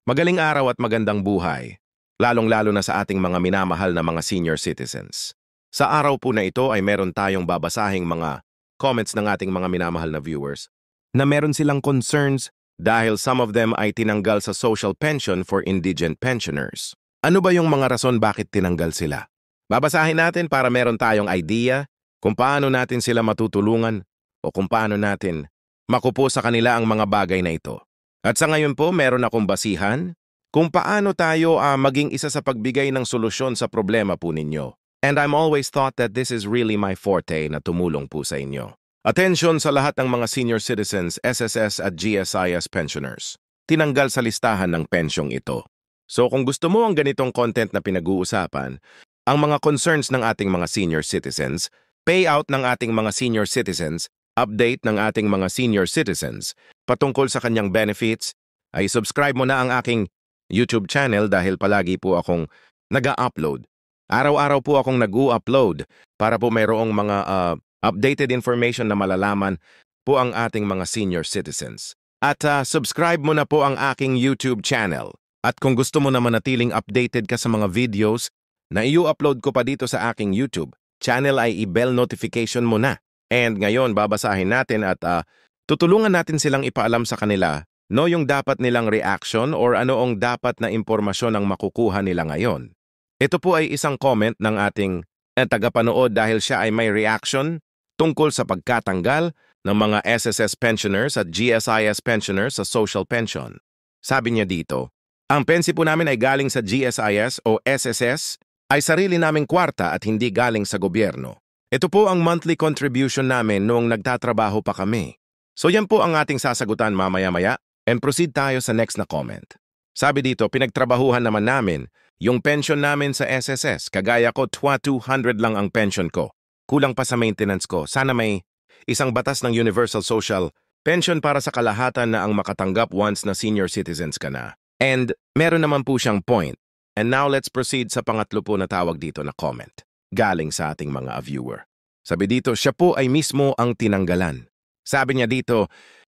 Magaling araw at magandang buhay, lalong-lalo na sa ating mga minamahal na mga senior citizens. Sa araw po na ito ay meron tayong babasahing mga comments ng ating mga minamahal na viewers na meron silang concerns dahil some of them ay tinanggal sa social pension for indigent pensioners. Ano ba yung mga rason bakit tinanggal sila? Babasahin natin para meron tayong idea kung paano natin sila matutulungan o kung paano natin makupo sa kanila ang mga bagay na ito. At sa ngayon po, meron akong basihan kung paano tayo maging isa sa pagbigay ng solusyon sa problema po ninyo. And I'm always thought that this is really my forte na tumulong po sa inyo. Attention sa lahat ng mga senior citizens, SSS at GSIS pensioners. Tinanggal sa listahan ng pensyong ito. So kung gusto mo ang ganitong content na pinag-uusapan, ang mga concerns ng ating mga senior citizens, payout ng ating mga senior citizens, update ng ating mga senior citizens, patungkol sa kanyang benefits, ay subscribe mo na ang aking YouTube channel dahil palagi po akong nag-upload. Araw-araw po akong nag-upload para po mayroong mga updated information na malalaman po ang ating mga senior citizens. At subscribe mo na po ang aking YouTube channel. At kung gusto mo na manatiling updated ka sa mga videos na i-upload ko pa dito sa aking YouTube channel ay i-bell notification mo na. And ngayon babasahin natin at tutulungan natin silang ipaalam sa kanila yung dapat nilang reaction or anoong dapat na impormasyon ang makukuha nila ngayon. Ito po ay isang comment ng ating tagapanood dahil siya ay may reaction tungkol sa pagkatanggal ng mga SSS pensioners at GSIS pensioners sa social pension. Sabi niya dito, ang pensi po namin ay galing sa GSIS o SSS ay sarili naming kwarta at hindi galing sa gobyerno. Ito po ang monthly contribution namin noong nagtatrabaho pa kami. So yan po ang ating sasagutan mamaya-maya and proceed tayo sa next na comment. Sabi dito, pinagtrabahuhan naman namin yung pension namin sa SSS. Kagaya ko, 200 lang ang pension ko. Kulang pa sa maintenance ko. Sana may isang batas ng Universal Social Pension para sa kalahatan na ang makatanggap once na senior citizens ka na. And meron naman po siyang point. And now let's proceed sa pangatlo po na tawag dito na comment. Galing sa ating mga viewer. Sabi dito, siya po ay mismo ang tinanggalan. Sabi niya dito,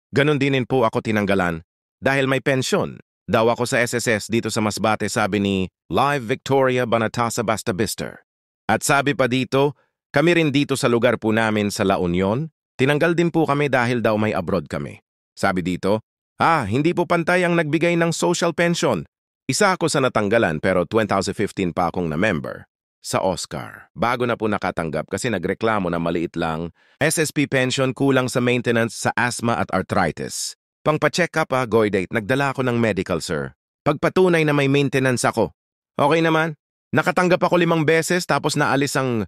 ganun din po ako tinanggalan dahil may pensyon. Daw ako sa SSS dito sa Masbate, sabi ni Live Victoria Banatasa Basta-Bister. At sabi pa dito, kami rin dito sa lugar po namin sa La Union, tinanggal din po kami dahil daw may abroad kami. Sabi dito, hindi po pantay ang nagbigay ng social pension. Isa ako sa natanggalan pero 2015 pa akong na-member sa Oscar. Bago na po nakatanggap kasi nagreklamo na maliit lang, SSP pension kulang sa maintenance sa asthma at arthritis. Pangpa-check up Goydate, nagdala ako ng medical sir. Pagpatunay na may maintenance ako. Okay naman, nakatanggap ako 5 beses tapos naalis ang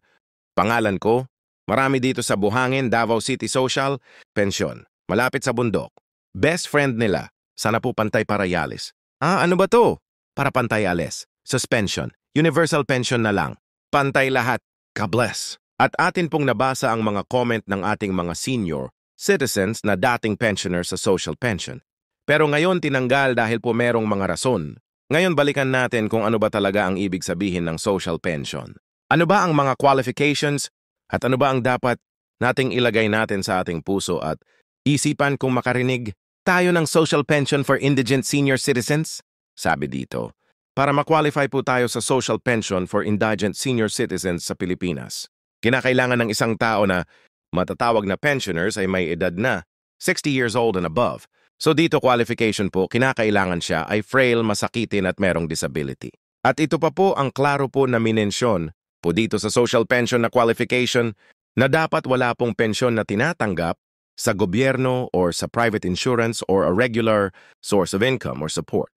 pangalan ko. Marami dito sa Buhangin, Davao City Social, Pension. Malapit sa bundok. Best friend nila, sana po pantay parayalis. Ano ba to? Para pantay alis. Suspension. Universal pension na lang. Pantay lahat. God-bless. At atin pong nabasa ang mga comment ng ating mga senior citizens na dating pensioners sa social pension. Pero ngayon tinanggal dahil po merong mga rason. Ngayon balikan natin kung ano ba talaga ang ibig sabihin ng social pension. Ano ba ang mga qualifications at ano ba ang dapat nating ilagay natin sa ating puso at isipan kung makarinig tayo ng social pension for indigent senior citizens? Sabi dito, para ma-qualify po tayo sa social pension for indigent senior citizens sa Pilipinas, kinakailangan ng isang tao na matatawag na pensioners ay may edad na 60 years old and above. So dito qualification po, kinakailangan siya ay frail, masakitin at merong disability. At ito pa po ang klaro po na minensyon po dito sa social pension na qualification na dapat wala pong pensyon na tinatanggap sa gobyerno or sa private insurance or a regular source of income or support.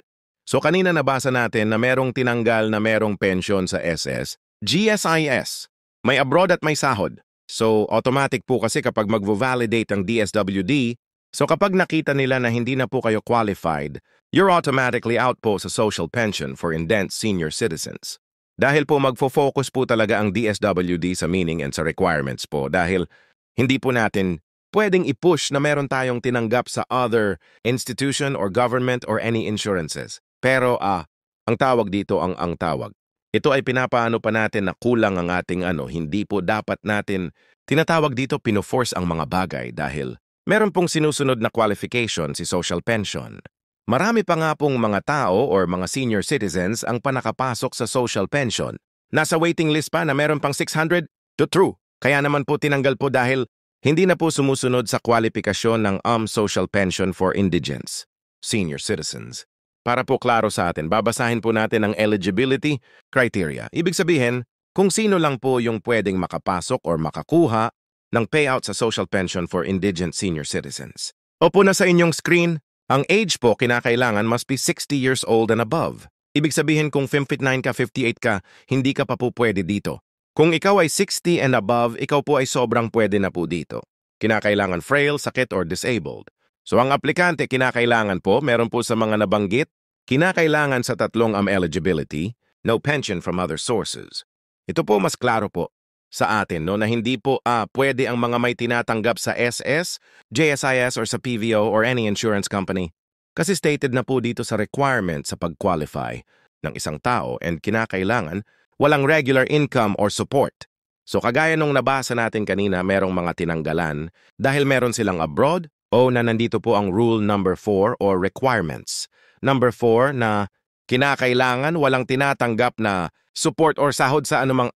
So kanina nabasa natin na merong tinanggal na merong pensyon sa SS, GSIS, may abroad at may sahod. So, automatic po kasi kapag magvo-validate ang DSWD, so kapag nakita nila na hindi na po kayo qualified, you're automatically out po sa social pension for indigent senior citizens. Dahil po magfo-focus po talaga ang DSWD sa meaning and sa requirements po dahil hindi po natin pwedeng i-push na meron tayong tinanggap sa other institution or government or any insurances. Pero ang tawag dito ang tawag. Ito ay pinapaano pa natin na kulang ang ating hindi po dapat natin tinatawag dito pino-force ang mga bagay dahil meron pong sinusunod na qualification si social pension. Marami pa nga pong mga tao or mga senior citizens ang panakapasok sa social pension. Nasa waiting list pa na meron pang 600 to true. Kaya naman po tinanggal po dahil hindi na po sumusunod sa kwalifikasyon ng social pension for indigents, senior citizens. Para po klaro sa atin, babasahin po natin ang eligibility criteria. Ibig sabihin, kung sino lang po yung pwedeng makapasok or makakuha ng payout sa social pension for indigent senior citizens. Opo na sa inyong screen, ang age po kinakailangan must be 60 years old and above. Ibig sabihin kung 59 ka, 58 ka, hindi ka pa po pwede dito. Kung ikaw ay 60 and above, ikaw po ay sobrang pwede na po dito. Kinakailangan frail, sakit, or disabled. So ang aplikante kinakailangan po, meron po sa mga nabanggit, kinakailangan sa tatlong eligibility, no pension from other sources. Ito po mas klaro po sa atin no, na hindi po pwede ang mga may tinatanggap sa SS, JSIS, or sa PVO or any insurance company. Kasi stated na po dito sa requirement sa pag-qualify ng isang tao and kinakailangan walang regular income or support. So kagaya nung nabasa natin kanina, merong mga tinanggalan dahil meron silang abroad o na nandito po ang rule number 4 or requirements. Number 4 na kinakailangan walang tinatanggap na support or sahod sa anumang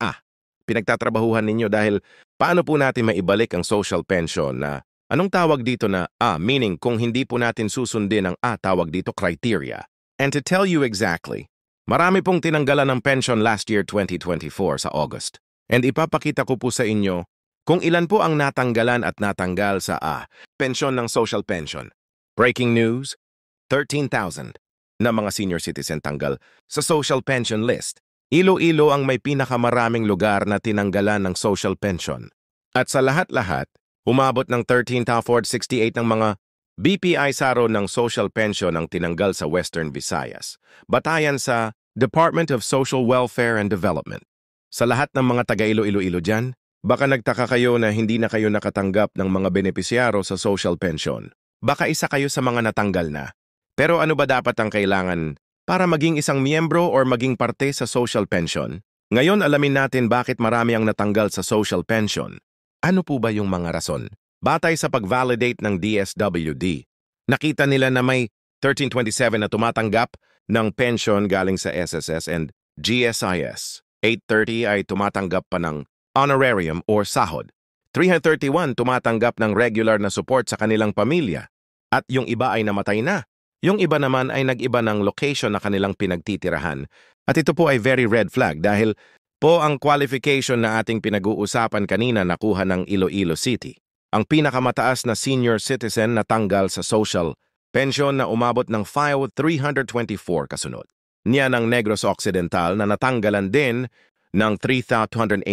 pinagtatrabahuhan ninyo dahil paano po natin maibalik ang social pension na anong tawag dito na meaning kung hindi po natin susundin ang tawag dito criteria. And to tell you exactly, marami pong tinanggalan ng pension last year 2024 sa August. And ipapakita ko po sa inyo kung ilan po ang natanggalan at natanggal sa pension ng social pension. Breaking news, 13,000 na mga senior citizen tanggal sa social pension list. Iloilo ang may pinakamaraming lugar na tinanggalan ng social pension. At sa lahat-lahat, umabot ng 13,468 ng mga BPI saro ng social pension ang tinanggal sa Western Visayas. Batayan sa Department of Social Welfare and Development. Sa lahat ng mga taga-Iloilo dyan, baka nagtaka kayo na hindi na kayo nakatanggap ng mga benepisyaro sa social pension. Baka isa kayo sa mga natanggal na. Pero ano ba dapat ang kailangan para maging isang miyembro or maging parte sa social pension? Ngayon alamin natin bakit marami ang natanggal sa social pension. Ano po ba yung mga rason? Batay sa pag-validate ng DSWD, nakita nila na may 1327 na tumatanggap ng pension galing sa SSS and GSIS. 830 ay tumatanggap pa ng honorarium or sahod. 331 tumatanggap ng regular na support sa kanilang pamilya. At yung iba ay namatay na. Yung iba naman ay nag-iba ng location na kanilang pinagtitirahan. At ito po ay very red flag dahil po ang qualification na ating pinag-uusapan kanina nakuha ng Iloilo City. Ang pinakamataas na senior citizen na tanggal sa social pension na umabot ng 324 kasunod. Niya ng Negros Occidental na natanggalan din ng 3,282,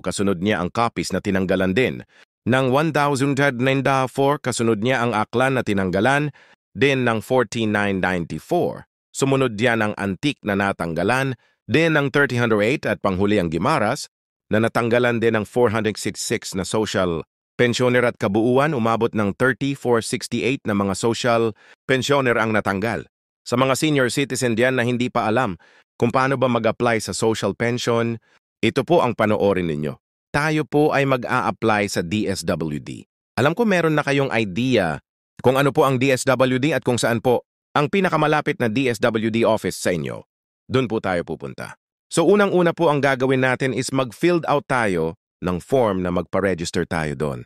kasunod niya ang Capiz na tinanggalan din. Ng 1,094, kasunod niya ang Aklan na tinanggalan din ng 14,994. Sumunod diyan ang Antique na natanggalan din ng 1,308 at panghuli ang Guimaras na natanggalan din ng 466 na social pensioner at kabuuan umabot ng 3,468 na mga social pensioner ang natanggal. Sa mga senior citizen diyan na hindi pa alam kung paano ba mag-apply sa social pension, ito po ang panoorin ninyo. Tayo po ay mag-a-apply sa DSWD. Alam ko meron na kayong idea kung ano po ang DSWD at kung saan po ang pinakamalapit na DSWD office sa inyo. Doon po tayo pupunta. So unang-una po ang gagawin natin is mag-filled out tayo ng form na magpa-register tayo doon.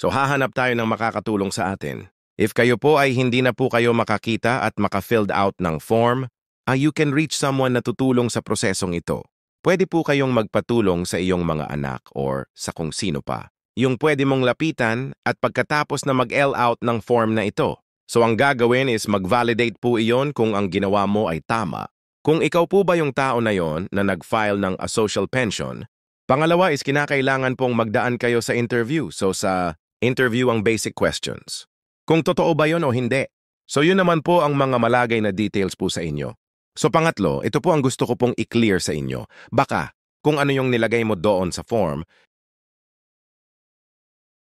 So hahanap tayo ng makakatulong sa atin. If kayo po ay hindi na po kayo makakita at maka-filled out ng form, you can reach someone na tutulong sa prosesong ito. Pwede po kayong magpatulong sa iyong mga anak or sa kung sino pa. Yung pwede mong lapitan at pagkatapos na mag-fill out ng form na ito. So ang gagawin is mag-validate po iyon kung ang ginawa mo ay tama. Kung ikaw po ba yung tao na yon na nag-file ng a social pension, pangalawa is kinakailangan pong magdaan kayo sa interview. So sa interview ang basic questions. Kung totoo ba yon o hindi. So yun naman po ang mga malagay na details po sa inyo. So pangatlo, ito po ang gusto ko pong i-clear sa inyo. Baka kung ano yung nilagay mo doon sa form.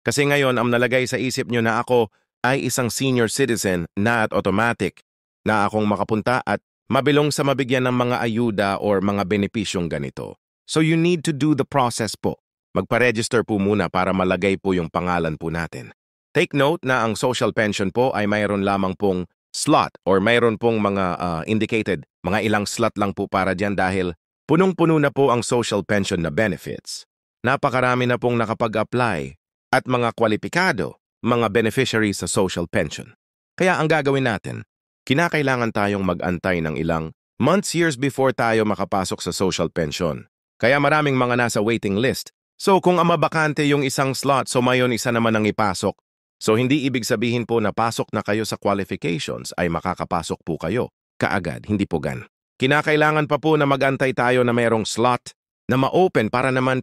Kasi ngayon ang nalagay sa isip nyo na ako ay isang senior citizen na at automatic na akong makapunta at mabilong sa mabigyan ng mga ayuda or mga benepisyong ganito. So you need to do the process po. Magpa-register po muna para malagay po yung pangalan po natin. Take note na ang social pension po ay mayroon lamang pong slot or mayroon pong mga indicated, mga ilang slot lang po para dyan dahil punong-puno na po ang social pension na benefits. Napakarami na pong nakapag-apply at mga kwalipikado, mga beneficiaries sa social pension. Kaya ang gagawin natin, kinakailangan tayong mag-antay ng ilang months, years before tayo makapasok sa social pension. Kaya maraming mga nasa waiting list. So kung mabakante yung isang slot, so mayon isa naman ang ipasok. So hindi ibig sabihin po na pasok na kayo sa qualifications ay makakapasok po kayo kaagad, hindi po gan. Kinakailangan pa po na mag-antay tayo na mayroong slot na ma-open para naman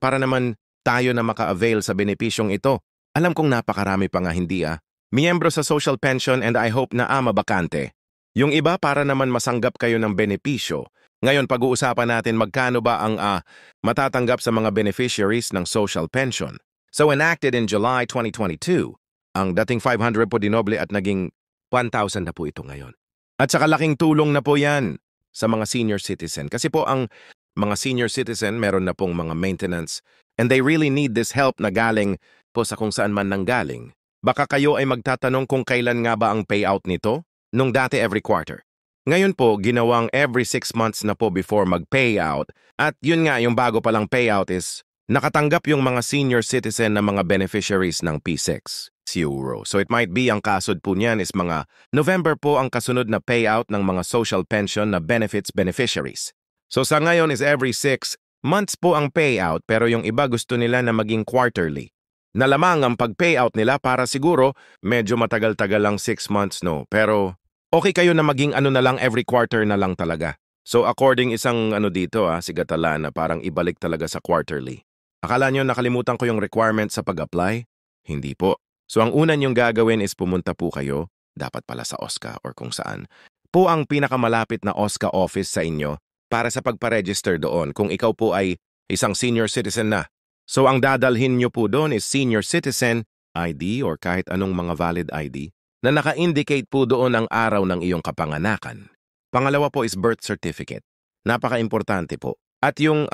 tayo na maka-avail sa benepisyong ito. Alam kong napakarami pa nga hindi miyembro sa social pension and I hope na mabakante. Yung iba para naman masanggap kayo ng benepisyo. Ngayon pag-uusapan natin magkano ba ang matatanggap sa mga beneficiaries ng social pension. So enacted in July 2022, ang dating 500 po dinoble at naging 1,000 na po ito ngayon. At saka laking tulong na po yan sa mga senior citizen. Kasi po ang mga senior citizen meron na pong mga maintenance and they really need this help na galing po sa kung saan man nanggaling. Baka kayo ay magtatanong kung kailan nga ba ang payout nito? Nung dati every quarter. Ngayon po, ginawang every 6 months na po before mag-payout. At yun nga, yung bago palang payout is nakatanggap yung mga senior citizen na mga beneficiaries ng P6 euro. So it might be ang kasod po niyan is mga November po ang kasunod na payout ng mga social pension na benefits beneficiaries. So sa ngayon is every 6 months po ang payout pero yung iba gusto nila na maging quarterly. Nalamang ang pag-payout nila para siguro medyo matagal-tagal lang 6 months no. Pero okay kayo na maging na lang every quarter na lang talaga. So according isang dito sigatala na parang ibalik talaga sa quarterly. Akala nyo nakalimutan ko yung requirement sa pag-apply? Hindi po. So ang una nyong gagawin is pumunta po kayo, dapat pala sa OSCA or kung saan, po ang pinakamalapit na OSCA office sa inyo para sa pagpa-register doon kung ikaw po ay isang senior citizen na. So ang dadalhin nyo po doon is senior citizen ID or kahit anong mga valid ID na naka-indicate po doon ang araw ng iyong kapanganakan. Pangalawa po is birth certificate. Napaka-importante po. At yung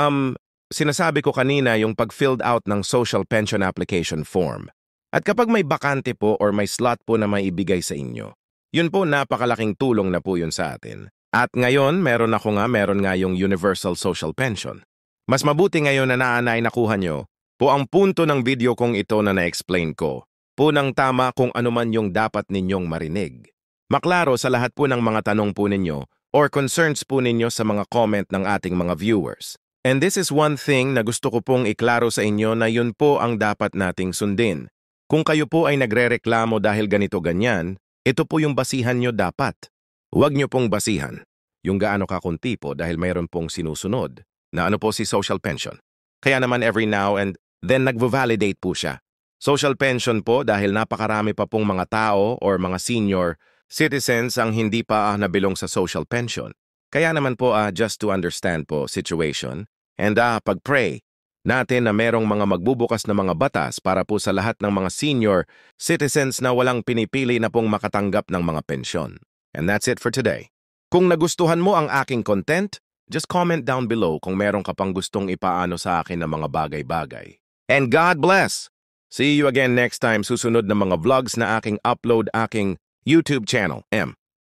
sinasabi ko kanina, yung pag-filled out ng social pension application form. At kapag may bakante po or may slot po na may ibigay sa inyo, yun po napakalaking tulong na po yun sa atin. At ngayon, meron nga yung universal social pension. Mas mabuti ngayon na nakuha nyo po ang punto ng video kong ito na na-explain ko. Punang tama kung ano man yung dapat ninyong marinig. Maklaro sa lahat po ng mga tanong po ninyo or concerns po ninyo sa mga comment ng ating mga viewers. And this is one thing na gusto ko pong iklaro sa inyo na yun po ang dapat nating sundin. Kung kayo po ay nagrereklamo dahil ganito-ganyan, ito po yung basihan nyo dapat. Huwag nyo pong basihan yung gaano kakunti po dahil mayroon pong sinusunod na po si social pension. Kaya naman every now and then nagvo-validate po siya. Social pension po dahil napakarami pa pong mga tao or mga senior citizens ang hindi pa nabilong sa social pension. Kaya naman po just to understand po situation and pag-pray natin na merong mga magbubukas na mga batas para po sa lahat ng mga senior citizens na walang pinipili na pong makatanggap ng mga pensyon. And that's it for today. Kung nagustuhan mo ang aking content, just comment down below kung meron ka pang gustong ipaano sa akin ng mga bagay-bagay. And God bless! See you again next time susunod na mga vlogs na aking upload aking YouTube channel.